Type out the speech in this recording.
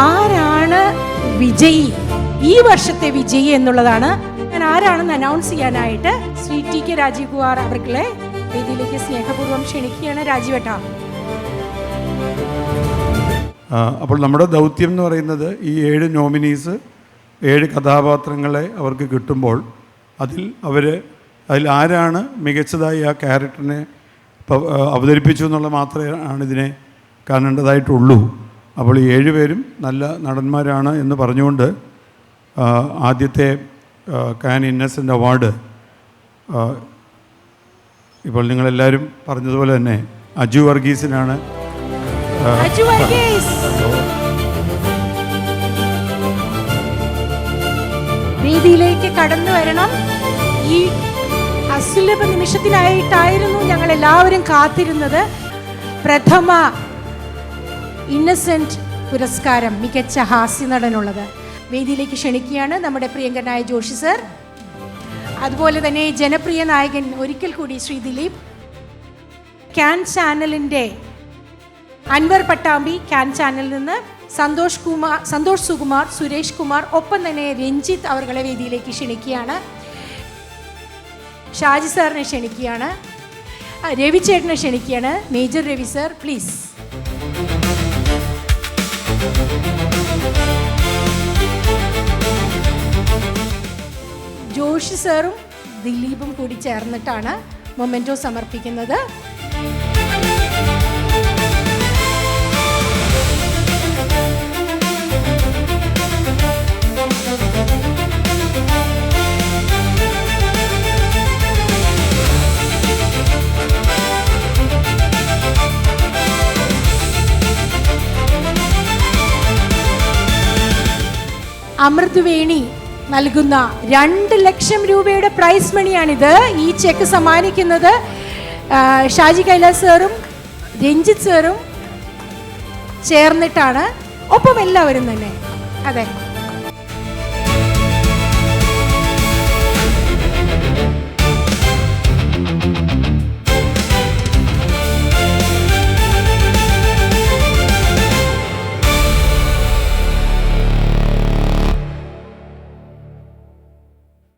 ആരാണ് വിജയി, ഈ വർഷത്തെ വിജയി എന്നുള്ളതാണ്. ഞാൻ ആരാണെന്ന് അനൗൺസ് ചെയ്യാനായിട്ട് ശ്രീ ടി കെ രാജീവ് കുമാർ അവർകളെ വേദിയിലേക്ക് സ്നേഹപൂർവ്വം ക്ഷണിക്കുകയാണ്. രാജീവേട്ടാ. അപ്പോൾ നമ്മുടെ ദൗത്യം എന്ന് പറയുന്നത് ഈ 7 നോമിനീസ് 7 കഥാപാത്രങ്ങളെ അവർക്ക് കിട്ടുമ്പോൾ അതിൽ ആരാണ് മികച്ചതായി ആ ക്യാരക്ടറിനെ അവതരിപ്പിച്ചു എന്നുള്ള മാത്രമാണ് ഇതിനെ കാണേണ്ടതായിട്ടുള്ളൂ. അപ്പോൾ ഈ 7 പേരും നല്ല നടന്മാരാണ് എന്ന് പറഞ്ഞുകൊണ്ട് ആദ്യത്തെ കാൻ ഇന്നസെൻ്റ് അവാർഡ് ഇപ്പോൾ നിങ്ങളെല്ലാവരും പറഞ്ഞതുപോലെ തന്നെ അജു വർഗീസിനാണ്. വേദിയിലേക്ക് കടന്നു വരണം. ഈ അസുലഭ നിമിഷത്തിനായിട്ടായിരുന്നു ഞങ്ങൾ എല്ലാവരും കാത്തിരുന്നത്. പ്രഥമ ഇന്നസെന്റ് പുരസ്കാരം മികച്ച ഹാസ്യനടനുള്ളത് വേദിയിലേക്ക് ക്ഷണിക്കുകയാണ് നമ്മുടെ പ്രിയങ്കരനായ ജോഷി സർ. അതുപോലെ തന്നെ ജനപ്രിയ നായകൻ ഒരിക്കൽ കൂടി ശ്രീ ദിലീപ്. ക്യാൻ ചാനലിൻ്റെ അൻവർ പട്ടാമ്പി, ക്യാൻ ചാനലിൽ നിന്ന് സന്തോഷ് സുകുമാർ, സുരേഷ് കുമാർ, ഒപ്പം തന്നെ രഞ്ജിത്ത് അവർകളെ വേദിയിലേക്ക് ക്ഷണിക്കുകയാണ്. ഷാജി സാറിനെ ക്ഷണിക്കുകയാണ്. രവി ചേട്ടനെ ക്ഷണിക്കുകയാണ്. Major Ravi sir please. Joshi സാറും ദിലീപും കൂടി ചേർന്നിട്ടാണ് മൊമെന്റോ സമർപ്പിക്കുന്നത്. അമൃത് വേണി നൽകുന്ന 2 ലക്ഷം രൂപയുടെ പ്രൈസ് മണിയാണിത്. ഈ ചെക്ക് സമ്മാനിക്കുന്നത് ഷാജി കൈലാസ് സാറും രഞ്ജിത്ത് സാറും ചേർന്നിട്ടാണ്, ഒപ്പം എല്ലാവരും തന്നെ. അതെ.